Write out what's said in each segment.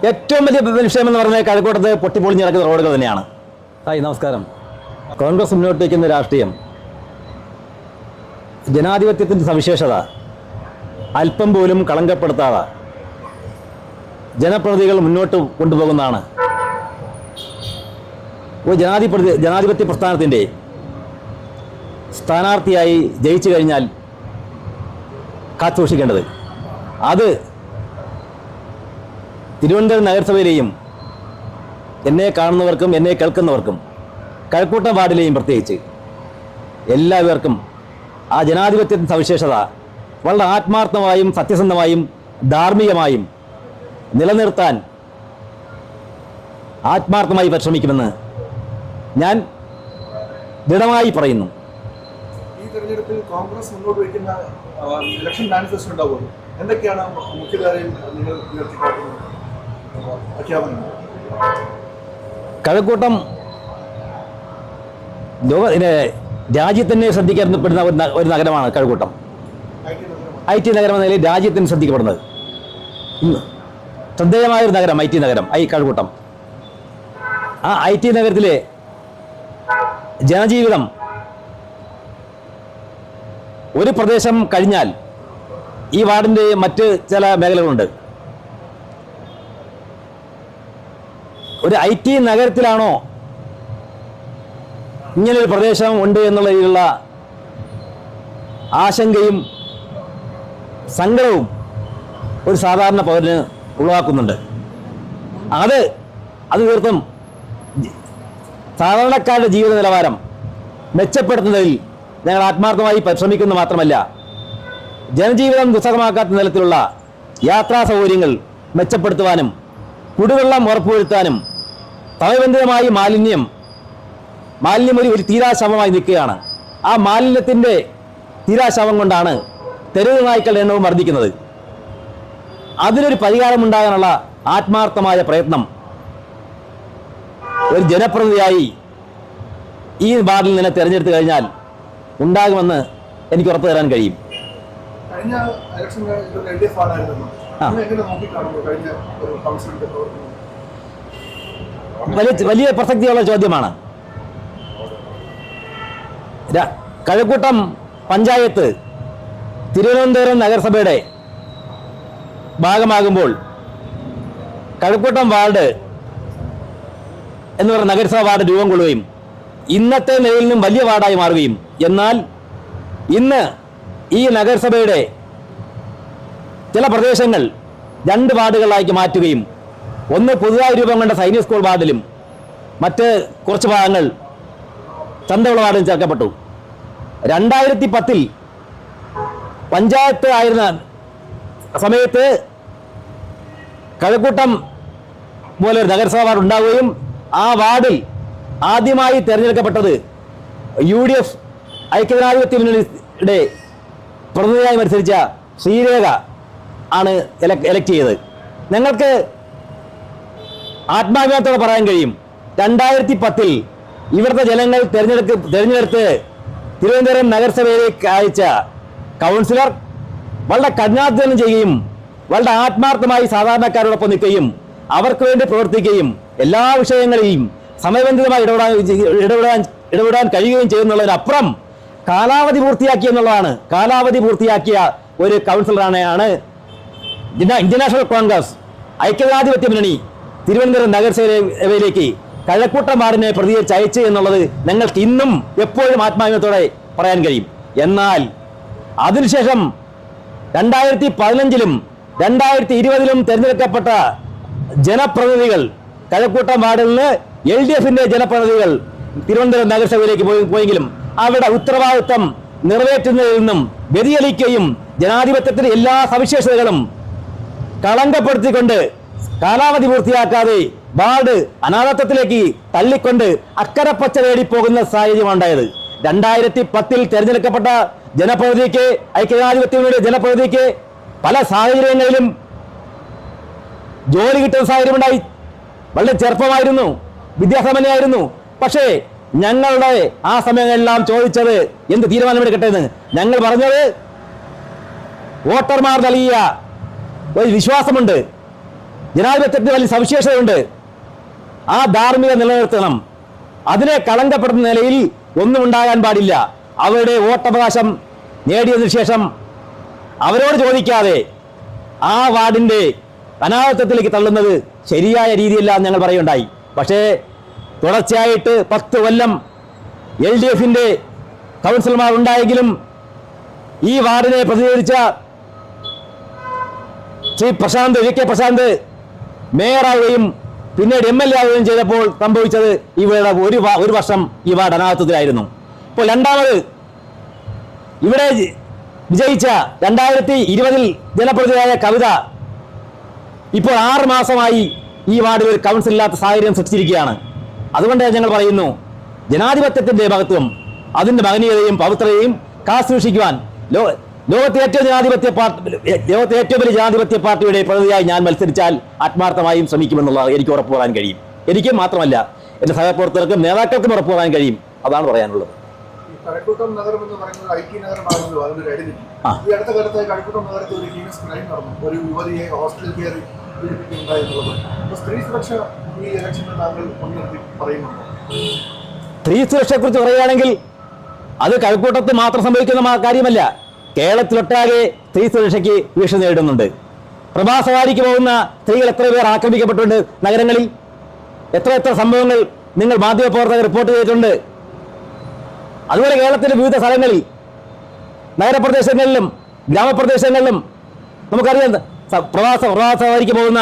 ഏറ്റവും വലിയ വിഷയമെന്ന് പറഞ്ഞാൽ കഴക്കൂട്ടത്ത് പൊട്ടിപ്പൊളിഞ്ഞ് കിടക്കുന്ന റോഡുകൾ തന്നെയാണ്. ഹായ്, നമസ്കാരം. കോൺഗ്രസ് മുന്നോട്ട് വയ്ക്കുന്ന രാഷ്ട്രീയം ജനാധിപത്യത്തിൻ്റെ സവിശേഷത അല്പം പോലും കളങ്കപ്പെടുത്താതെ ജനപ്രതിനിധികൾ മുന്നോട്ട് കൊണ്ടുപോകുന്നതാണ്. ഒരു ജനാധിപത്യ പ്രസ്ഥാനത്തിൻ്റെ സ്ഥാനാർത്ഥിയായി ജയിച്ചു കഴിഞ്ഞാൽ കാത്തുസൂക്ഷിക്കേണ്ടത് അത് തിരുവനന്തപുരം നഗരസഭയിലെയും എന്നെ കാണുന്നവർക്കും എന്നെ കേൾക്കുന്നവർക്കും കഴക്കൂട്ടം വാർഡിലെയും പ്രത്യേകിച്ച് എല്ലാവർക്കും ആ ജനാധിപത്യത്തിൻ്റെ സവിശേഷത വളരെ ആത്മാർത്ഥമായും സത്യസന്ധമായും ധാർമ്മികമായും നിലനിർത്താൻ ആത്മാർത്ഥമായി പരിശ്രമിക്കുമെന്ന് ഞാൻ ദൃഢമായി പറയുന്നു. ഈ തെരഞ്ഞെടുപ്പിൽ കോൺഗ്രസ് മുന്നോട്ട് വയ്ക്കുന്ന ഇലക്ഷൻ മാനിഫെസ്റ്റോ ഉണ്ടാവുമല്ലോ, എന്തൊക്കെയാണ് മുഖ്യധാരയിൽ നിങ്ങൾ ഉയർത്തിക്കാട്ടുന്നത് പ്രഖ്യാപനങ്ങൾ? കഴക്കൂട്ടം രാജ്യത്തന്നെ ശ്രദ്ധിക്കപ്പെടുന്ന ഒരു നഗരമാണ് കഴക്കൂട്ടം. IT നഗരം എന്ന നിലയിൽ രാജ്യത്തിന് ശ്രദ്ധിക്കപ്പെടുന്നത് ശ്രദ്ധേയമായൊരു നഗരം IT നഗരം കഴക്കൂട്ടം. ആ IT നഗരത്തിലെ ജനജീവിതം ഒരു പ്രദേശം കഴിഞ്ഞാൽ ഈ വാർഡിൻ്റെ മറ്റ് ചില മേഖലകളുണ്ട്. ഒരു IT നഗരത്തിലാണോ ഇങ്ങനൊരു പ്രദേശം ഉണ്ട് എന്നുള്ള രീതിയിലുള്ള ആശങ്കയും സങ്കടവും ഒരു സാധാരണ പൗരന് ഉളവാക്കുന്നുണ്ട്. അത് തീർത്തും സാധാരണക്കാരുടെ ജീവിത നിലവാരം മെച്ചപ്പെടുത്തുന്നതിൽ ഞങ്ങൾ ആത്മാർത്ഥമായി പരിശ്രമിക്കുന്നു. മാത്രമല്ല, ജനജീവിതം ദുസ്സഹമാക്കാത്ത തരത്തിലുള്ള യാത്രാ സൗകര്യങ്ങൾ മെച്ചപ്പെടുത്തുവാനും കുടിവെള്ളം ഉറപ്പുവരുത്താനും സമയബന്ധിതമായി മാലിന്യം ഒരു തീരാശവമായി നിൽക്കുകയാണ്. ആ മാലിന്യത്തിൻ്റെ തീരാശവം കൊണ്ടാണ് തെരുവ് നായ്ക്കളുടെ എണ്ണവും വർദ്ധിക്കുന്നത്. അതിനൊരു പരിഹാരമുണ്ടാകാനുള്ള ആത്മാർത്ഥമായ പ്രയത്നം ഒരു ജനപ്രതിനിധിയായി ഈ വാർഡിൽ നിന്ന് തിരഞ്ഞെടുത്തു കഴിഞ്ഞാൽ ഉണ്ടാകുമെന്ന് എനിക്ക് ഉറപ്പു തരാൻ കഴിയും. വലിയ പ്രസക്തിയുള്ള ചോദ്യമാണ്. കഴക്കൂട്ടം പഞ്ചായത്ത് തിരുവനന്തപുരം നഗരസഭയുടെ ഭാഗമാകുമ്പോൾ കഴക്കൂട്ടം വാർഡ് എന്ന് പറയുന്ന നഗരസഭ വാർഡ് രൂപം കൊള്ളുകയും ഇന്നത്തെ നിലയിൽ നിന്നും വലിയ വാർഡായി മാറുകയും, എന്നാൽ ഇന്ന് ഈ നഗരസഭയുടെ ചില പ്രദേശങ്ങൾ 2 വാർഡുകളാക്കി മാറ്റുകയും ഒന്ന് പുതുതായി രൂപം കൊണ്ട സൈനിക സ്കൂൾ വാർഡിലും മറ്റ് കുറച്ച് ഭാഗങ്ങൾ ചന്തവിള വാർഡിലും ചേർക്കപ്പെട്ടു. 2010 പഞ്ചായത്ത് ആയിരുന്ന സമയത്ത് കഴക്കൂട്ടം പോലെ ഒരു നഗരസഭ വാർഡ് ഉണ്ടാവുകയും ആ വാർഡിൽ ആദ്യമായി തിരഞ്ഞെടുക്കപ്പെട്ടത് UDF ഐക്യജനാധിപത്യ മുന്നണിയുടെ പ്രതിനിധിയായി മത്സരിച്ച ശ്രീരേഖ ആണ് എലക്ട് ചെയ്തത്. ഞങ്ങൾക്ക് ആത്മാഭിമാനത്തോടെ പറയാൻ കഴിയും, 2010 ഇവിടുത്തെ ജനങ്ങൾ തിരഞ്ഞെടുത്ത് തിരുവനന്തപുരം നഗരസഭയിലേക്ക് അയച്ച കൗൺസിലർ വളരെ കഠിനാധ്വാനം ചെയ്യുകയും വളരെ ആത്മാർത്ഥമായി സാധാരണക്കാരോടൊപ്പം നിൽക്കുകയും അവർക്ക് വേണ്ടി പ്രവർത്തിക്കുകയും എല്ലാ വിഷയങ്ങളെയും സമയബന്ധിതമായി ഇടപെടാൻ കഴിയുകയും ചെയ്യുന്നുള്ളതിനപ്പുറം കാലാവധി പൂർത്തിയാക്കി എന്നുള്ളതാണ്. കാലാവധി പൂർത്തിയാക്കിയ ഒരു കൗൺസിലറാണ് ഇന്ത്യൻ നാഷണൽ കോൺഗ്രസ് ഐക്യജനാധിപത്യ മുന്നണി തിരുവനന്തപുരം നഗരസഭയിലേക്ക് കഴക്കൂട്ടം വാർഡിനെ പ്രതികരിച്ച് അയച്ചു എന്നുള്ളത് ഞങ്ങൾക്ക് ഇന്നും എപ്പോഴും ആത്മാഭിമാനത്തോടെ പറയാൻ കഴിയും. എന്നാൽ അതിനുശേഷം 2015 2020 തിരഞ്ഞെടുക്കപ്പെട്ട ജനപ്രതിനിധികൾ കഴക്കൂട്ടം വാർഡിൽ നിന്ന് LDF-ന്റെ ജനപ്രതിനിധികൾ തിരുവനന്തപുരം നഗരസഭയിലേക്ക് പോയെങ്കിലും അവിടെ ഉത്തരവാദിത്വം നിറവേറ്റുന്നതിൽ നിന്നും വ്യതിചലിക്കുകയും ജനാധിപത്യത്തിന്റെ എല്ലാ സവിശേഷതകളും കളങ്കപ്പെടുത്തിക്കൊണ്ട് കാലാവധി പൂർത്തിയാക്കാതെ വാർഡ് അനാഥത്വത്തിലേക്ക് തള്ളിക്കൊണ്ട് അക്കരപ്പച്ച തേടിപ്പോകുന്ന സാഹചര്യമാണ് ഉണ്ടായത്. 2010 തിരഞ്ഞെടുക്കപ്പെട്ട ജനപ്രതിനിധിക്ക് ഐക്യജനാധിപത്യയുടെ ജനപ്രതിനിധിക്ക് പല സാഹചര്യങ്ങളിലും ജോലി കിട്ടുന്ന സാഹചര്യമുണ്ടായി. വളരെ ചെറുപ്പമായിരുന്നു, വിദ്യാസമ്പന്നയായിരുന്നു. പക്ഷേ ഞങ്ങളുടെ ആ സമയങ്ങളെല്ലാം ചോദിച്ചത് എന്ത് തീരുമാനമെടുക്കട്ടെ എന്ന്. ഞങ്ങൾ പറഞ്ഞത് വോട്ടർമാർ നൽകിയ ഒരു വിശ്വാസമുണ്ട്, ജനാധിപത്യത്തിന് വലിയ സവിശേഷതയുണ്ട്. ആ ധാർമ്മിക നിലനിർത്തണം. അതിനെ കളങ്കപ്പെടുന്ന നിലയിൽ ഒന്നും ഉണ്ടാകാൻ പാടില്ല. അവരുടെ വോട്ടവകാശം നേടിയതിനു ശേഷം അവരോട് ചോദിക്കാതെ ആ വാർഡിൻ്റെ അനാഥത്വത്തിലേക്ക് തള്ളുന്നത് ശരിയായ രീതിയല്ല എന്ന് ഞങ്ങൾ പറയുകയുണ്ടായി. പക്ഷേ തുടർച്ചയായിട്ട് 10 കൊല്ലം LDFിൻ്റെ കൗൺസിലർമാർ ഉണ്ടായെങ്കിലും ഈ വാർഡിനെ പ്രതിനിധീകരിച്ച ശ്രീ പ്രശാന്ത് VK പ്രശാന്ത് മേയറാവുകയും പിന്നീട് MLA ആവുകയും ചെയ്തപ്പോൾ സംഭവിച്ചത് ഇവിടെ ഒരു വർഷം ഈ വാർഡ് അനാഥത്വത്തിലായിരുന്നു. ഇപ്പോൾ രണ്ടാമത് ഇവിടെ വിജയിച്ച 2020 ജനപ്രതിനിധിയായ കവിത ഇപ്പോൾ 6 മാസമായി ഈ വാർഡിൽ ഒരു കൗൺസിൽ ഇല്ലാത്ത സാഹചര്യം സൃഷ്ടിച്ചിരിക്കുകയാണ്. അതുകൊണ്ട് ഞങ്ങൾ പറയുന്നു, ജനാധിപത്യത്തിന്റെ മഹത്വം, അതിന്റെ മഹനീയതയും പവിത്രതയും കാത്തുസൂക്ഷിക്കുവാൻ ലോകത്തെ ഏറ്റവും വലിയ ജനാധിപത്യ പാർട്ടിയുടെ പ്രതിനിധിയായി ഞാൻ മത്സരിച്ചാൽ ആത്മാർത്ഥമായും ശ്രമിക്കുമെന്നുള്ളത് എനിക്ക് ഉറപ്പ് പറയാൻ കഴിയും. എനിക്കും മാത്രമല്ല, എൻ്റെ സഹപ്രവർത്തകർക്കും നേതാക്കൾക്കും ഉറപ്പ് പറയാൻ കഴിയും. അതാണ് പറയാനുള്ളത്. കഴക്കൂട്ടം നഗരം എന്ന് പറയുന്നത് IT നഗരമാണല്ലോ, അതിനൊരു ഐഡന്റിറ്റി. ഈ അടുത്ത കാലത്തായി കഴക്കൂട്ടം നഗരത്തിൽ ഒരു ഹീനസ് ക്രൈം നടന്നു. ഒരു യുവതിയെ ഹോസ്റ്റലിൽ കയറി പീഡിപ്പിക്കുകയുണ്ടായി എന്നുള്ളത്. അപ്പോൾ സ്ത്രീ സുരക്ഷ ഈ ഇലക്ഷനിൽ താങ്കൾ മുൻനിർത്തി പറയുന്നുണ്ടോ? സ്ത്രീ സുരക്ഷയെക്കുറിച്ച് പറയുകയാണെങ്കിൽ അത് കഴക്കൂട്ടത്ത് മാത്രം സംഭവിക്കുന്ന കാര്യമല്ല. കേരളത്തിലൊട്ടാകെ സ്ത്രീ സുരക്ഷയ്ക്ക് ഭീഷണി നേരിടുന്നുണ്ട്. പ്രഭാസവാരിക്ക് പോകുന്ന സ്ത്രീകൾ എത്ര പേർ ആക്രമിക്കപ്പെട്ടിട്ടുണ്ട് നഗരങ്ങളിൽ? എത്ര സംഭവങ്ങൾ നിങ്ങൾ മാധ്യമപ്രവർത്തകർ റിപ്പോർട്ട് ചെയ്തിട്ടുണ്ട്. അതുപോലെ കേരളത്തിൻ്റെ വിവിധ സ്ഥലങ്ങളിൽ, നഗരപ്രദേശങ്ങളിലും ഗ്രാമപ്രദേശങ്ങളിലും നമുക്കറിയാം, പ്രവാസവാരിക്ക് പോകുന്ന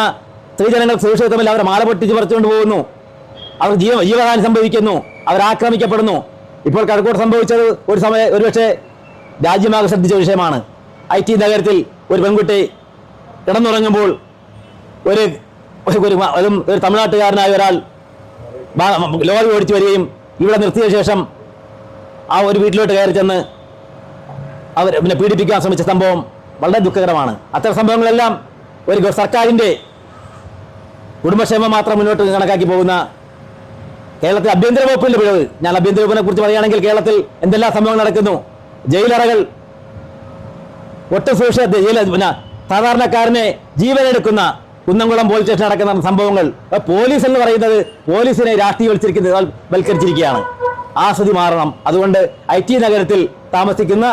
സ്ത്രീജനങ്ങൾ സുരക്ഷിതത്വമില്ല. അവരെ മാല പൊട്ടിച്ച് പറിച്ചുകൊണ്ട് പോകുന്നു, അവർ ജീവഹാനി സംഭവിക്കുന്നു, അവർ ആക്രമിക്കപ്പെടുന്നു. ഇപ്പോൾ കഴക്കൂട്ട് സംഭവിച്ചത് ഒരുപക്ഷെ രാജ്യമാകെ ശ്രദ്ധിച്ച വിഷയമാണ്. IT നഗരത്തിൽ ഒരു പെൺകുട്ടി കിടന്നുറങ്ങുമ്പോൾ ഒരു തമിഴ്നാട്ടുകാരനായ ഒരാൾ ലോറി ഓടിച്ചു വരികയും ഇവിടെ നിർത്തിയ ശേഷം ആ ഒരു വീട്ടിലോട്ട് കയറി ചെന്ന് അവർ പീഡിപ്പിക്കാൻ ശ്രമിച്ച സംഭവം വളരെ ദുഃഖകരമാണ്. അത്തരം സംഭവങ്ങളെല്ലാം ഒരു സർക്കാരിൻ്റെ കുടുംബക്ഷേമം മാത്രം മുന്നോട്ട് കണക്കാക്കി പോകുന്ന കേരളത്തിൽ ആഭ്യന്തര വകുപ്പിൻ്റെ പിഴവ്. ഞാൻ ആഭ്യന്തര വകുപ്പിനെ കുറിച്ച് പറയുകയാണെങ്കിൽ കേരളത്തിൽ എന്തെല്ലാം സംഭവങ്ങൾ നടക്കുന്നു. ജയിലറകൾ ഒട്ടും സാധാരണക്കാരനെ ജീവനെടുക്കുന്ന കുന്നംകുളം പോലീസ് സ്റ്റേഷൻ നടക്കുന്ന സംഭവങ്ങൾ. പോലീസ് എന്ന് പറയുന്നത് പോലീസിനെ രാഷ്ട്രീയവൽക്കരിച്ചിരിക്കുകയാണ്. ആ സ്ഥിതി മാറണം. അതുകൊണ്ട് IT നഗരത്തിൽ താമസിക്കുന്ന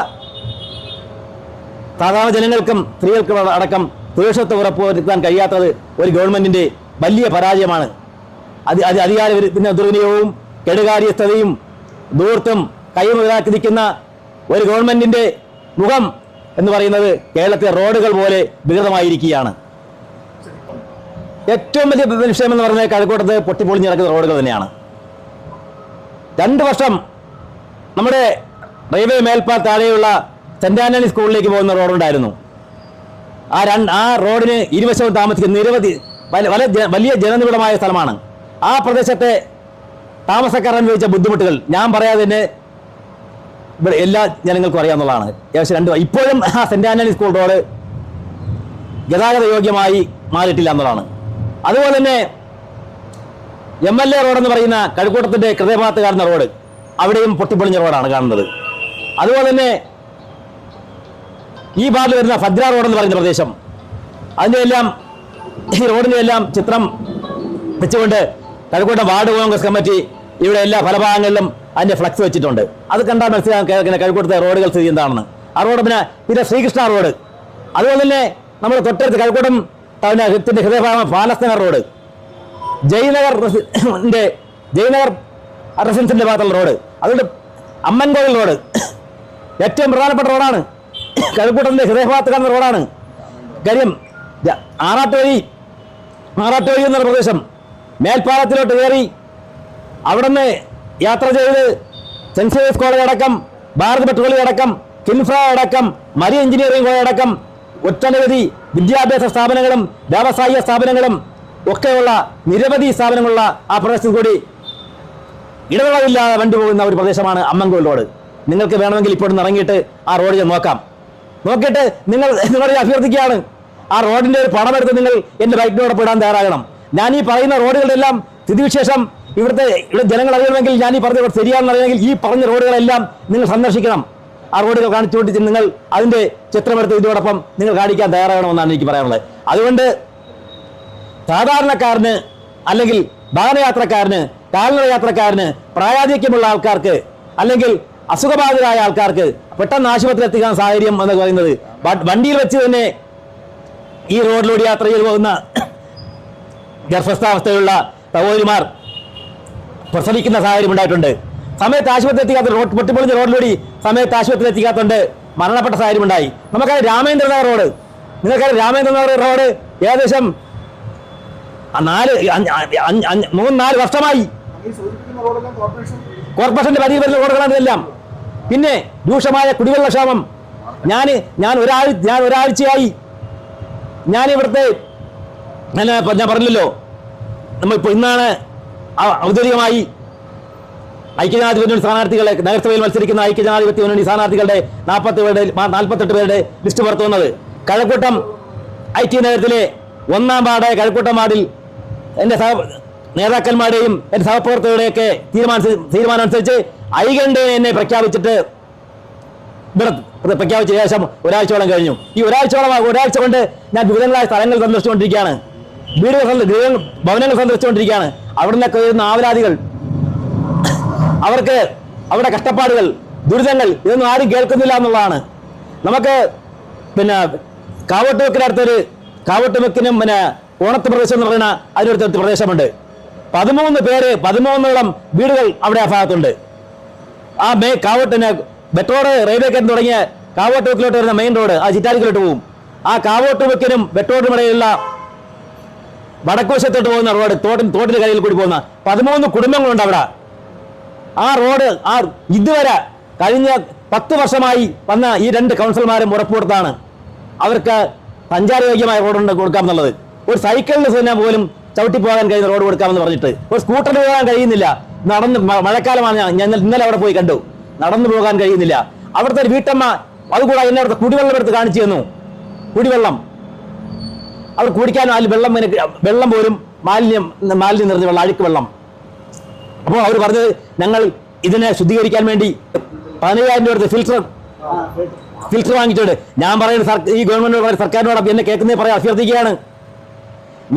സാധാരണ ജനങ്ങൾക്കും സ്ത്രീകൾക്കും അടക്കം സുരക്ഷിതത്വം ഉറപ്പുവരുത്താൻ കഴിയാത്തത് ഒരു ഗവൺമെന്റിന്റെ വലിയ പരാജയമാണ്. അധികാര ദുർവിനിയോഗവും കെടുകാര്യസ്ഥതയും ദൂർത്തും കൈമുതലാക്കി നിൽക്കുന്ന ഒരു ഗവൺമെന്റിന്റെ മുഖം എന്ന് പറയുന്നത് കേരളത്തിലെ റോഡുകൾ പോലെ വികൃതമായിരിക്കുകയാണ്. ഏറ്റവും വലിയ വിഷയം എന്ന് പറയുന്നത് കഴക്കൂട്ടത്ത് പൊട്ടിപ്പൊളിഞ്ഞ് കിടക്കുന്ന റോഡുകൾ തന്നെയാണ്. 2 വർഷം നമ്മുടെ റെയിൽവേ മേൽപ്പാൽ താഴെയുള്ള സെന്റ് ആന്റണി സ്കൂളിലേക്ക് പോകുന്ന റോഡുണ്ടായിരുന്നു. ആ റോഡിന് ഇരുവശവും താമസിക്കുന്ന നിരവധി വലിയ ജനനിബിഡമായ സ്ഥലമാണ്. ആ പ്രദേശത്തെ താമസക്കാർ അനുഭവിച്ച ബുദ്ധിമുട്ടുകൾ ഞാൻ പറയാതെ തന്നെ ഇവിടെ എല്ലാ ജനങ്ങൾക്കും അറിയാവുന്നതാണ്. ഏകദേശം 2 ഇപ്പോഴും ആ സെന്റ് ആന്റണി സ്കൂൾ റോഡ് ഗതാഗത യോഗ്യമായി മാറിയിട്ടില്ല എന്നുള്ളതാണ്. അതുപോലെ തന്നെ MLA റോഡെന്ന് പറയുന്ന കഴക്കൂട്ടത്തിൻ്റെ ഹൃദയഭാഗത്ത് കാണുന്ന റോഡ്, അവിടെയും പൊട്ടിപ്പൊളിഞ്ഞ റോഡാണ് കാണുന്നത്. അതുപോലെ തന്നെ ഈ ഭാഗത്ത് വരുന്ന ഫജ്ര റോഡെന്ന് പറയുന്ന പ്രദേശം, ഈ റോഡിൻ്റെ എല്ലാം ചിത്രം വെച്ചുകൊണ്ട് കഴക്കൂട്ടം വാർഡ് കോൺഗ്രസ് കമ്മിറ്റി ഇവിടെ എല്ലാ ഫലഭാഗങ്ങളിലും അതിൻ്റെ ഫ്ലക്സ് വെച്ചിട്ടുണ്ട്. അത് കണ്ടാൽ മനസ്സിലാക്കാൻ കഴക്കൂട്ടത്തെ റോഡുകൾ സ്ഥിതി എന്താണെന്ന്. ആ റോഡ് പിന്നെ ശ്രീകൃഷ്ണ റോഡ്, അതുപോലെ തന്നെ നമ്മൾ തൊട്ടടുത്ത് കഴക്കൂട്ടം ടൗണിൻ്റെ ഹൃദയഭാഗം പാലസ്തീന റോഡ്, ജയനഗർ റെസിഡൻസിൻ്റെ ഭാഗത്തുള്ള റോഡ്, അതുകൊണ്ട് അമ്മൻകോവിൽ റോഡ് ഏറ്റവും പ്രധാനപ്പെട്ട റോഡാണ്. കഴക്കൂട്ടത്തിൻ്റെ ഹൃദയഭാഗത്ത് കാണുന്ന റോഡാണ്. കാര്യം ആറാട്ടുവഴി എന്നൊരു പ്രദേശം മേൽപ്പാലത്തിലോട്ട് കയറി അവിടുന്ന് യാത്ര ചെയ്ത് സെന്റ് സേവിയേഴ്സ് കോളേജ് അടക്കം, ഭാരത് പെട്രോളിയം അടക്കം, കിൻഫ്ര അടക്കം, മരീൻ എഞ്ചിനീയറിംഗ് കോളേജ് അടക്കം ഒട്ടനവധി വിദ്യാഭ്യാസ സ്ഥാപനങ്ങളും വ്യാവസായിക സ്ഥാപനങ്ങളും ഒക്കെയുള്ള നിരവധി സ്ഥാപനങ്ങളുള്ള ആ പ്രദേശത്ത് കൂടി ഇടവേളയില്ലാതെ വണ്ടി പോകുന്ന ഒരു പ്രദേശമാണ് അമ്മൻകോവിൽ റോഡ്. നിങ്ങൾക്ക് വേണമെങ്കിൽ ഇപ്പോൾ ഇറങ്ങിയിട്ട് ആ റോഡ് നോക്കാം. നോക്കിയിട്ട് നിങ്ങളെ അഭ്യർത്ഥിക്കുകയാണ്, ആ റോഡിൻ്റെ ഒരു പടമെടുത്ത് നിങ്ങൾ എൻ്റെ ബൈക്കിനോടൊപ്പം ഇടാൻ തയ്യാറാകണം. ഞാൻ ഈ പറയുന്ന റോഡുകളുടെ എല്ലാം സ്ഥിതിവിശേഷം ഇവിടെ ജനങ്ങൾ അറിയണമെങ്കിൽ, ഞാൻ ഈ പറഞ്ഞ ശരിയാണെന്ന് അറിയണമെങ്കിൽ ഈ പറഞ്ഞ റോഡുകളെല്ലാം നിങ്ങൾ സന്ദർശിക്കണം. ആ റോഡുകൾ കാണിച്ചുകൊണ്ടിട്ട് നിങ്ങൾ അതിൻ്റെ ചിത്രമെടുത്ത് ഇതോടൊപ്പം നിങ്ങൾ കാണിക്കാൻ തയ്യാറാകണമെന്നാണ് എനിക്ക് പറയാനുള്ളത്. അതുകൊണ്ട് സാധാരണക്കാരന് അല്ലെങ്കിൽ വാഹനയാത്രക്കാരന്, കാൽനട യാത്രക്കാരന്, പ്രായാധിക്യമുള്ള ആൾക്കാർക്ക് അല്ലെങ്കിൽ അസുഖബാധിതരായ ആൾക്കാർക്ക് പെട്ടെന്ന് ആശുപത്രിയിൽ എത്തിക്കാൻ സാഹചര്യം എന്ന് പറയുന്നത് വണ്ടിയിൽ വെച്ച് തന്നെ ഈ റോഡിലൂടെ യാത്ര ചെയ്തു പോകുന്ന ഗർഭസ്ഥാവസ്ഥയുള്ള സഹോദരിമാർ പ്രസവിക്കുന്ന സാഹചര്യം ഉണ്ടായിട്ടുണ്ട്. സമയത്ത് ആശുപത്രി എത്തിക്കാത്ത പൊട്ടിപ്പൊളിഞ്ഞ റോഡിലൂടെ സമയത്ത് ആശുപത്രി എത്തിക്കാത്തതുകൊണ്ട് മരണപ്പെട്ട സാഹചര്യം ഉണ്ടായി. നമുക്കറിയാം രാമേന്ദ്രനഗർ റോഡ്, നിങ്ങൾക്കറിയാം രാമേന്ദ്രനഗർ റോഡ് ഏകദേശം 3-4 വർഷമായി കോർപ്പറേഷന്റെ പരിധി വരുന്ന റോഡുകളാണ് ഇതെല്ലാം. പിന്നെ രൂക്ഷമായ കുടിവെള്ള ക്ഷാമം. ഞാൻ ഒരാഴ്ചയായി ഞാൻ ഇവിടുത്തെ ഞാൻ പറഞ്ഞല്ലോ, നമ്മളിപ്പോൾ ഇന്നാണ് ഔദ്യോഗികമായി ഐക്യജനാധിപത്യ മുന്നണി സ്ഥാനാർത്ഥികളെ നഗരസഭയിൽ മത്സരിക്കുന്ന ഐക്യജനാധിപത്യ മുന്നണി സ്ഥാനാർത്ഥികളുടെ 48 പേരുടെ ലിസ്റ്റ് പുറത്തു വന്നത്. കഴക്കൂട്ടം IT നഗരത്തിലെ 1-ാം വാർഡായ കഴക്കൂട്ടം വാർഡിൽ എൻ്റെ നേതാക്കന്മാരുടെയും എൻ്റെ സഹപ്രവർത്തകരുടെയൊക്കെ തീരുമാനം അനുസരിച്ച് ഐകണ്ഠ്യേന എന്നെ പ്രഖ്യാപിച്ചിട്ട് പ്രഖ്യാപിച്ച ശേഷം ഒരാഴ്ചയോളം കഴിഞ്ഞു. ഈ ഒരാഴ്ച കൊണ്ട് ഞാൻ വിവിധങ്ങളായ സ്ഥലങ്ങൾ സന്ദർശിച്ചുകൊണ്ടിരിക്കുകയാണ്, ഭവനങ്ങൾ സന്ദർശിച്ചുകൊണ്ടിരിക്കുകയാണ്. അവിടെ നിന്നൊക്കെ വരുന്ന ആവലാതികൾ, അവർക്ക് അവരുടെ കഷ്ടപ്പാടുകൾ, ദുരിതങ്ങൾ ഇതൊന്നും ആരും കേൾക്കുന്നില്ല എന്നുള്ളതാണ്. നമുക്ക് പിന്നെ കാവട്ടുവെക്കിനും പിന്നെ ഓണത്ത് പ്രദേശം എന്ന് പറയുന്ന അതിനടുത്ത് പ്രദേശമുണ്ട്. 13 വീടുകൾ അവിടെ ആ ഭാഗത്തുണ്ട്. ആ ബെറ്റോട് റെയിൽവേ കയറ്റം തുടങ്ങിയ കാവട്ടുവെക്കിലോട്ട് വരുന്ന മെയിൻ റോഡ് ആ ചിറ്റാരിക്കിലോട്ട് പോകും. ആ കാവട്ടുവെക്കിനും ബെറ്റോടിനും ഇടയിലുള്ള വടക്കുവശത്തോട്ട് പോകുന്ന റോഡ്, തോട്ടിന്റെ കരയിൽ കൂടി പോകുന്ന 13 കുടുംബങ്ങളുണ്ട് അവിടെ. ആ റോഡ് ഇതുവരെ കഴിഞ്ഞ 10 വർഷമായി വന്ന ഈ 2 കൗൺസിലർമാരും ഉറപ്പുകൊടുത്താണ് അവർക്ക് സഞ്ചാരയോഗ്യമായ റോഡ് കൊടുക്കാമെന്നുള്ളത്. ഒരു സൈക്കിളിന് തന്നെ പോലും ചവിട്ടി പോകാൻ കഴിയുന്ന റോഡ് കൊടുക്കാമെന്ന് പറഞ്ഞിട്ട് ഒരു സ്കൂട്ടറിന് പോകാൻ കഴിയുന്നില്ല. മഴക്കാലമാണ്, ഞാൻ ഇന്നലെ അവിടെ പോയി കണ്ടു. നടന്നു പോകാൻ കഴിയുന്നില്ല. അവിടുത്തെ ഒരു വീട്ടമ്മ അതുകൂടെ എന്നെ അവിടുത്തെ കുടിവെള്ളം എടുത്ത് കാണിച്ചു തന്നു. കുടിവെള്ളം അവർ കുടിക്കാനും അതിൽ വെള്ളം പോലും മാലിന്യം നിറഞ്ഞ വെള്ളം, അഴുക്ക് വെള്ളം. അപ്പോൾ അവർ പറഞ്ഞത് ഞങ്ങൾ ഇതിനെ ശുദ്ധീകരിക്കാൻ വേണ്ടി 15,000 രൂപ ഫിൽറ്റർ വാങ്ങിച്ചിട്ടുണ്ട്. ഞാൻ പറയുന്നത് ഈ ഗവൺമെന്റിനോട് സർക്കാരിനോട് എന്നെ കേൾക്കുന്നേ പറയാൻ അഭ്യർത്ഥിക്കുകയാണ്.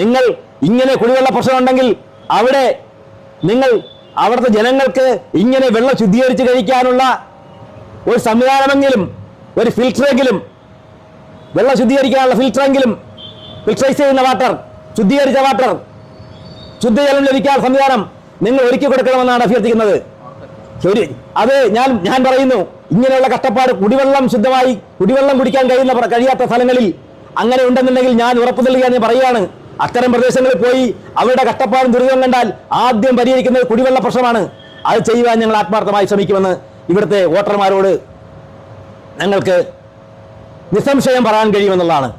നിങ്ങൾ ഇങ്ങനെ കുടിവെള്ള പ്രശ്നം ഉണ്ടെങ്കിൽ അവിടുത്തെ ജനങ്ങൾക്ക് ഇങ്ങനെ വെള്ളം ശുദ്ധീകരിച്ച് കഴിക്കാനുള്ള ഒരു സംവിധാനമെങ്കിലും, ഒരു ഫിൽറ്ററെങ്കിലും, വെള്ളം ശുദ്ധീകരിക്കാനുള്ള ഫിൽറ്ററെങ്കിലും, ഫിൽറ്ററൈസ് ചെയ്യുന്ന വാട്ടർ, ശുദ്ധീകരിച്ച വാട്ടർ, ശുദ്ധജലം ലഭിക്കാനുള്ള സംവിധാനം നിങ്ങൾ ഒരുക്കി കൊടുക്കണമെന്നാണ് അഭ്യർത്ഥിക്കുന്നത്. ശരി, അത് ഞാൻ പറയുന്നു. ഇങ്ങനെയുള്ള കഷ്ടപ്പാട്, കുടിവെള്ളം കുടിക്കാൻ കഴിയാത്ത സ്ഥലങ്ങളിൽ അങ്ങനെ ഉണ്ടെന്നുണ്ടെങ്കിൽ ഞാൻ ഉറപ്പു നൽകുകയാണ്, ഞാൻ പറയുകയാണ്. അത്തരം പ്രദേശങ്ങളിൽ പോയി അവരുടെ കഷ്ടപ്പാടും ദുരിതവും കണ്ടാൽ ആദ്യം പരിഹരിക്കുന്നത് കുടിവെള്ള പ്രശ്നമാണ്. അത് ചെയ്യുവാൻ ഞങ്ങൾ ആത്മാർത്ഥമായി ശ്രമിക്കുമെന്ന് ഇവിടുത്തെ വോട്ടർമാരോട് ഞങ്ങൾക്ക് നിസ്സംശയം പറയാൻ കഴിയുമെന്നുള്ളതാണ്.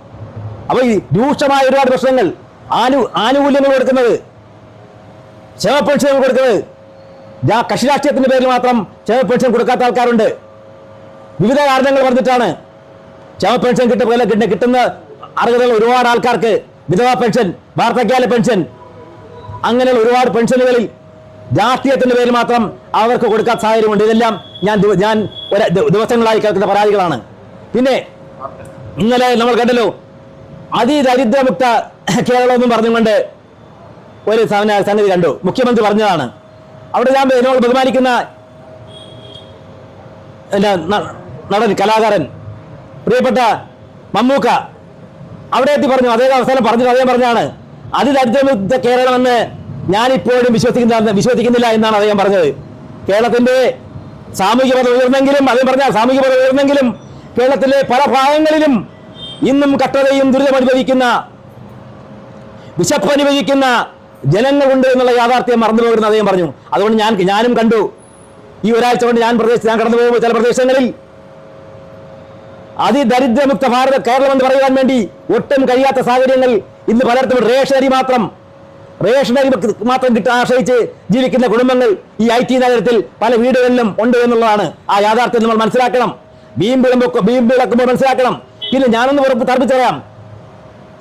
അപ്പോൾ ഈ രൂക്ഷമായ ഒരുപാട് പ്രശ്നങ്ങൾ, ആനുകൂല്യങ്ങൾ കൊടുക്കുന്നത്, ക്ഷേമ പെൻഷൻ കൊടുക്കുന്നത്, കക്ഷി രാഷ്ട്രീയത്തിന്റെ പേരിൽ മാത്രം ക്ഷേമ പെൻഷൻ കൊടുക്കാത്ത ആൾക്കാരുണ്ട്. വിവിധ കാരണങ്ങൾ പറഞ്ഞിട്ടാണ് ക്ഷേമ പെൻഷൻ കിട്ടുന്ന അർഹതകൾ ഒരുപാട് ആൾക്കാർക്ക് വിധവാ പെൻഷൻ, വാർദ്ധക്യകാല പെൻഷൻ, അങ്ങനെയുള്ള ഒരുപാട് പെൻഷനുകളിൽ രാഷ്ട്രീയത്തിന്റെ പേരിൽ മാത്രം അവർക്ക് കൊടുക്കാത്ത സാഹചര്യമുണ്ട്. ഇതെല്ലാം ഞാൻ ദിവസങ്ങളായി കേൾക്കുന്ന പരാതികളാണ്. പിന്നെ ഇന്നലെ നമ്മൾ കണ്ടല്ലോ, അതിദരിദ്രമുക്ത കേരളം എന്നും പറഞ്ഞുകൊണ്ട് ഒരു സംഗതി കണ്ടു. മുഖ്യമന്ത്രി പറഞ്ഞതാണ്. അവിടെ ഞാൻ എന്നോട് ബഹുമാനിക്കുന്ന നടൻ, കലാകാരൻ, പ്രിയപ്പെട്ട മമ്മൂക്ക അവിടെ എത്തി പറഞ്ഞു. അതേ അവസരം പറഞ്ഞാണ് അതിദരിദ്രമുക്ത കേരളമെന്ന് ഞാനിപ്പോഴും വിശ്വസിക്കുന്നില്ല എന്നാണ് അദ്ദേഹം പറഞ്ഞത്. കേരളത്തിന്റെ സാമൂഹികപദം ഉയർന്നെങ്കിലും കേരളത്തിലെ പല ഭാഗങ്ങളിലും ഇന്നും കഷ്ടതയും ദുരിതമനുഭവിക്കുന്ന, വിശപ്പനുഭവിക്കുന്ന ജനങ്ങളുണ്ട് എന്നുള്ള യാഥാർത്ഥ്യം മറന്നുപോകുന്ന അദ്ദേഹം പറഞ്ഞു. അതുകൊണ്ട് ഞാനും കണ്ടു. ഈ ഒരാഴ്ച കൊണ്ട് ഞാൻ കടന്നു പോകുമ്പോൾ ചില പ്രദേശങ്ങളിൽ അതിദരിദ്രമുക്ത കേരളം എന്ന് പറയുവാൻ വേണ്ടി ഒട്ടും കഴിയാത്ത സാഹചര്യങ്ങൾ ഇന്ന് പലയിടത്തും റേഷനറി മാത്രം ആശ്രയിച്ച് ജീവിക്കുന്ന കുടുംബങ്ങൾ ഈ IT നഗരത്തിൽ പല വീടുകളിലും ഉണ്ട് എന്നുള്ളതാണ്. ആ യാഥാർത്ഥ്യം നമ്മൾ മനസ്സിലാക്കണം. വീമ്പിളക്കുമ്പോൾ മനസ്സിലാക്കണം. പിന്നെ ഞാനൊന്ന് ഉറപ്പ് തർപ്പിച്ചറിയാം,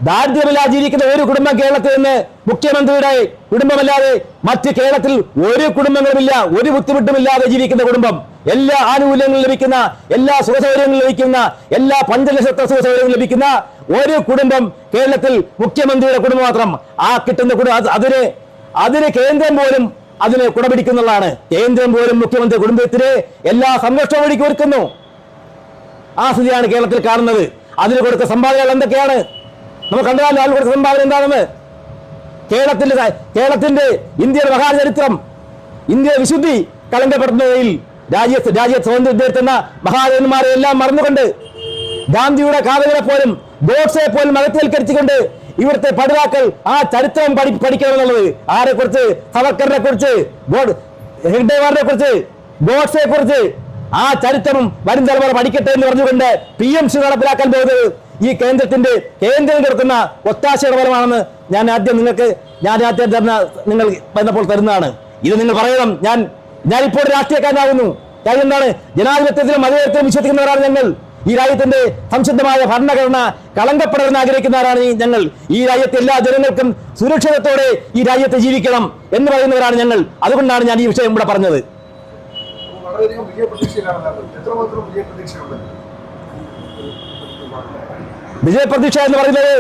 ദാരിദ്ര്യമില്ലാതെ ജീവിക്കുന്ന ഒരു കുടുംബം കേരളത്തിൽ നിന്ന് മുഖ്യമന്ത്രിയുടെ കുടുംബമല്ലാതെ മറ്റ് കേരളത്തിൽ ഒരു കുടുംബങ്ങളുമില്ല. ഒരു ബുദ്ധിമുട്ടുമില്ലാതെ ജീവിക്കുന്ന കുടുംബം എല്ലാ ആനുകൂല്യങ്ങളും ലഭിക്കുന്ന, എല്ലാ സുഖസൗകര്യങ്ങളും ലഭിക്കുന്ന, എല്ലാ പഞ്ചലക്ഷത്തെ സുഖസൗകര്യങ്ങളും ലഭിക്കുന്ന ഒരു കുടുംബം കേരളത്തിൽ മുഖ്യമന്ത്രിയുടെ കുടുംബം മാത്രം. ആ കിട്ടുന്ന കുടുംബം അതിന് കേന്ദ്രം പോലും അതിന് കുടപിടിക്കുന്നുള്ളതാണ്. കേന്ദ്രം പോലും മുഖ്യമന്ത്രി കുടുംബത്തിന് എല്ലാ സംരക്ഷണവും ഒരുക്കുന്നു. ആ സ്ഥിതിയാണ് കേരളത്തിൽ കാണുന്നത്. അതിന് കൊടുത്ത സംഭാവനകൾ എന്തൊക്കെയാണ് നമുക്ക് കണ്ടാൽ ആൾ കൊടുത്ത സംഭാവന എന്താണെന്ന്. കേരളത്തിന്റെ ഇന്ത്യയുടെ മഹാചരിത്രം, ഇന്ത്യയുടെ വിശുദ്ധി കളങ്കപ്പെടുത്തുന്നതിൽ രാജ്യത്ത് സ്വാതന്ത്ര്യം നേടുന്ന മഹാദേവന്മാരെ എല്ലാം മറന്നുകൊണ്ട്, ഗാന്ധിയുടെ കാതകളെ പോലും ഗോഡ്സെ പോലും അകത്തിവൽക്കരിച്ചുകൊണ്ട് ഇവിടുത്തെ പഠിതാക്കൾ ആ ചരിത്രം പഠിക്കണമെന്നുള്ളത്. ആരെക്കുറിച്ച്? സവർക്കറിനെ കുറിച്ച്, ഹെഗ്ഡേവാറിനെ കുറിച്ച്, ഗോഡ്സെ കുറിച്ച്. ആ ചരിത്രം വരും തലമുറ പഠിക്കട്ടെ എന്ന് പറഞ്ഞുകൊണ്ട് PMC നടപ്പിലാക്കാൻ പോകുന്നത് ഈ കേന്ദ്രം കൊടുക്കുന്ന ഒത്താശയുടെ ഫലമാണെന്ന് ഞാൻ ആദ്യം നിങ്ങൾ വന്നപ്പോൾ തരുന്നതാണ്. ഇത് നിങ്ങൾ പറയണം. ഞാനിപ്പോൾ രാഷ്ട്രീയക്കാരനാകുന്നു. കാര്യം എന്താണ്? ജനാധിപത്യത്തിലും മതേതരത്തിലും വിശ്വസിക്കുന്നവരാണ് ഞങ്ങൾ. ഈ രാജ്യത്തിന്റെ സംശുദ്ധമായ ഭരണഘടന കളങ്കപ്പെടണമെന്ന് ആഗ്രഹിക്കുന്നവരാണ് ഞങ്ങൾ. ഈ രാജ്യത്തെ എല്ലാ ജനങ്ങൾക്കും സുരക്ഷിതത്തോടെ ഈ രാജ്യത്ത് ജീവിക്കണം എന്ന് പറയുന്നവരാണ് ഞങ്ങൾ. അതുകൊണ്ടാണ് ഞാൻ ഈ വിഷയം ഇവിടെ പറഞ്ഞത്. വളരെയധികം വലിയ പ്രതീക്ഷയിലാണ്. എത്രമാത്രം വലിയ പ്രതീക്ഷയുണ്ട്? വിജയപ്രതീക്ഷ എന്ന് പറയുന്നത്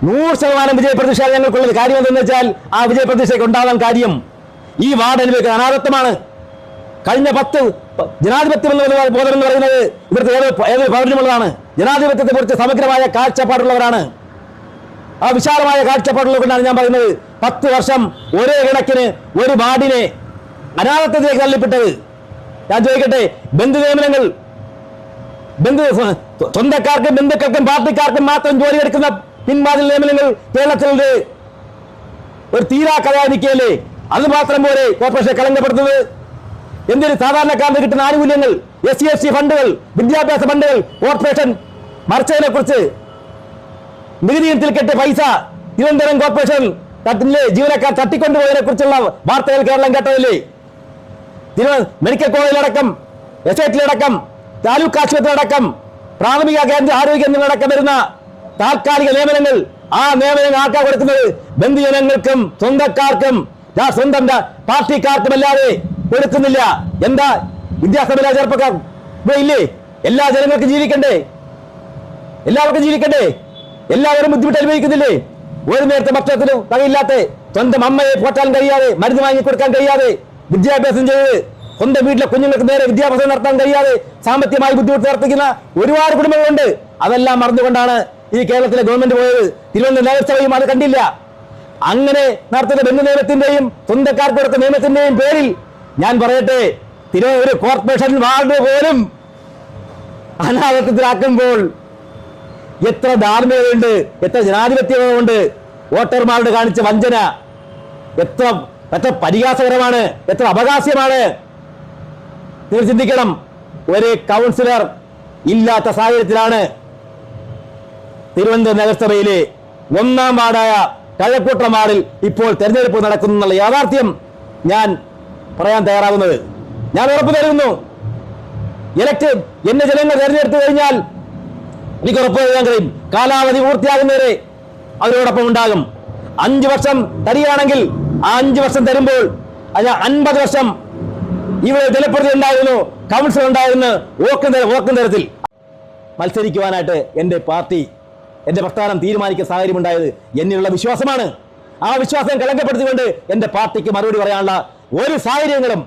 100% വിജയപ്രതീക്ഷ ഞങ്ങൾക്കുള്ളത്. കാര്യം എന്തെന്ന് വെച്ചാൽ ആ വിജയപ്രതീക്ഷയ്ക്ക് ഉണ്ടാകാൻ കാര്യം ഈ വാർഡ് അനുഭവിക്കുന്ന അനാഥത്വമാണ്. കഴിഞ്ഞ 10 ജനാധിപത്യം എന്ന് ബോധം എന്ന് പറയുന്നത് ഇവിടുത്തെ ഏതൊരു പൗരനുമുള്ളതാണ്. ജനാധിപത്യത്തെ കുറിച്ച് സമഗ്രമായ കാഴ്ചപ്പാടുള്ളവരാണ്. ആ വിശാലമായ കാഴ്ചപ്പാടുള്ളത് കൊണ്ടാണ് ഞാൻ പറയുന്നത് 10 വർഷം ഒരേ കണക്കിന് ഒരു വാർഡിനെ അനാഥത്വത്തിലേക്ക് തള്ളിപ്പെട്ടത്. ഞാൻ ചോദിക്കട്ടെ, ബന്ധു നിയമനങ്ങൾ സ്വന്തക്കാർക്കും ബന്ധുക്കൾക്കും പാർട്ടിക്കാർക്കും മാത്രം ജോലി എടുക്കുന്ന പിൻവാതിൽ നിയമനങ്ങൾ കേരളത്തിലുണ്ട്. ഒരു തീരാ കഥാനിക്കല്ലേ? അത് മാത്രം പോലെ കോർപ്പറേഷൻ കളങ്കപ്പെടുത്തുന്നത്. എന്തിന്? സാധാരണക്കാരന് കിട്ടുന്ന ആനുകൂല്യങ്ങൾ, SC/ST ഫണ്ടുകൾ, വിദ്യാഭ്യാസ ഫണ്ടുകൾ കോർപ്പറേഷൻ മറിച്ചതിനെ കുറിച്ച്, നികുതി ഇനത്തിൽ കെട്ടിയ പൈസ തിരുവനന്തപുരം കോർപ്പറേഷൻ ജീവനക്കാർ തട്ടിക്കൊണ്ടുപോയതിനെ കുറിച്ചുള്ള വാർത്തകൾ കേരളം കേട്ടതല്ലേ? മെഡിക്കൽ കോളേജിലടക്കം, എസ്റ്റേറ്റിലടക്കം, താലൂക്ക് ആശുപത്രിയിലടക്കം, പ്രാഥമിക കേന്ദ്ര ആരോഗ്യ കേന്ദ്രങ്ങളടക്കം വരുന്ന താൽക്കാലിക നിയമനങ്ങൾ, ആ നിയമനങ്ങൾ ആർക്കാ കൊടുക്കുന്നത്? ബന്ധുജനങ്ങൾക്കും സ്വന്തക്കാർക്കും സ്വന്തം പാർട്ടിക്കാർക്കും അല്ലാതെ കൊടുക്കുന്നില്ല. എന്താ? വിദ്യാസമ്പന്ന ചെറുപ്പക്കാർ ഇവിടെ ഇല്ലേ? എല്ലാ ജനങ്ങൾക്കും ജീവിക്കണ്ടേ? എല്ലാവർക്കും ജീവിക്കണ്ടേ? എല്ലാവരും ബുദ്ധിമുട്ട് അനുഭവിക്കുന്നില്ലേ? ഒരു നേരത്തെ ഭക്ഷണത്തിന് വകയില്ലാത്ത, സ്വന്തം അമ്മയെ പോറ്റാൻ കഴിയാതെ, മരുന്ന് വാങ്ങിക്കൊടുക്കാൻ കഴിയാതെ, വിദ്യാഭ്യാസം ചെയ്ത് സ്വന്തം വീട്ടിലെ കുഞ്ഞുങ്ങൾക്ക് നേരെ വിദ്യാഭ്യാസം നടത്താൻ കഴിയാതെ സാമ്പത്തികമായി ബുദ്ധിമുട്ട് നടത്തിക്കുന്ന ഒരുപാട് കുടുംബങ്ങളുണ്ട്. അതെല്ലാം മറന്നുകൊണ്ടാണ് ഈ കേരളത്തിലെ ഗവൺമെന്റ് പോയത്. തിരുവനന്തപുരം നഗരസഭയും അത് കണ്ടില്ല. അങ്ങനെ നടത്തുന്ന ബന്ധു നിയമത്തിന്റെയും സ്വന്തക്കാർക്ക് കൊടുത്ത നിയമത്തിന്റെയും പേരിൽ ഞാൻ പറയട്ടെ, ഒരു കോർപ്പറേഷൻ വാർഡ് പോലും അനാഥത്വത്തിലാക്കുമ്പോൾ എത്ര ധാർമ്മികതയുണ്ട്, എത്ര ജനാധിപത്യമുണ്ട്. വോട്ടർമാരോട് കാണിച്ച വഞ്ചന എത്ര പരിഹാസകരമാണ്, എത്ര അപകാസ്യമാണ്. നിങ്ങൾ ചിന്തിക്കണം. ഒരു കൗൺസിലർ ഇല്ലാത്ത സാഹചര്യത്തിലാണ് തിരുവനന്തപുരം നഗരസഭയിലെ 1-ാം വാർഡായ കഴക്കൂട്ടം വാർഡിൽ ഇപ്പോൾ തെരഞ്ഞെടുപ്പ് നടക്കുന്നുള്ള യാഥാർത്ഥ്യം ഞാൻ പറയാൻ തയ്യാറാകുന്നത്. ഞാൻ ഉറപ്പ് നൽകുന്നു, എന്നെ ജനങ്ങൾ തെരഞ്ഞെടുത്തു കഴിഞ്ഞാൽ എനിക്ക് ഉറപ്പ് നൽകാൻ കഴിയും, കാലാവധി പൂർത്തിയാകുന്നവരെ അവരോടൊപ്പം ഉണ്ടാകും. 5 വർഷം തരികയാണെങ്കിൽ ആ 5 വർഷം തരുമ്പോൾ 50 വർഷം ഇവിടെ ജനപ്രതിനിധി ഉണ്ടായിരുന്നു, കൗൺസിൽ ഉണ്ടായിരുന്നു. ഓക്കും തരത്തിൽ മത്സരിക്കുവാനായിട്ട് എൻ്റെ പാർട്ടി, എൻ്റെ പ്രസ്ഥാനം തീരുമാനിക്കുന്ന സാഹചര്യം ഉണ്ടായത് എന്നിലുള്ള വിശ്വാസമാണ്. ആ വിശ്വാസം കളങ്കപ്പെടുത്തിക്കൊണ്ട് എൻ്റെ പാർട്ടിക്ക് മറുപടി പറയാനുള്ള ഒരു സാഹചര്യങ്ങളും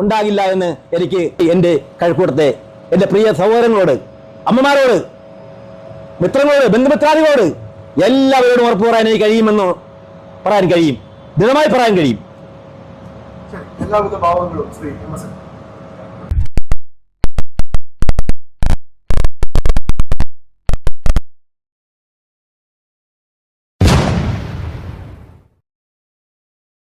ഉണ്ടാകില്ല എന്ന് എനിക്ക് എൻ്റെ കഴക്കൂട്ടത്തെ എൻ്റെ പ്രിയ സഹോദരങ്ങളോട്, അമ്മമാരോട്, മിത്രങ്ങളോട്, ബന്ധുമിത്രാദികളോട് എല്ലാവരോടും ഉറപ്പ് പറയാൻ എനിക്ക് കഴിയുമെന്ന് പറയാൻ കഴിയും, ദൃഢമായി പറയാൻ കഴിയും. എല്ലാവിധ ഭാവങ്ങളും ശ്രീ MSN.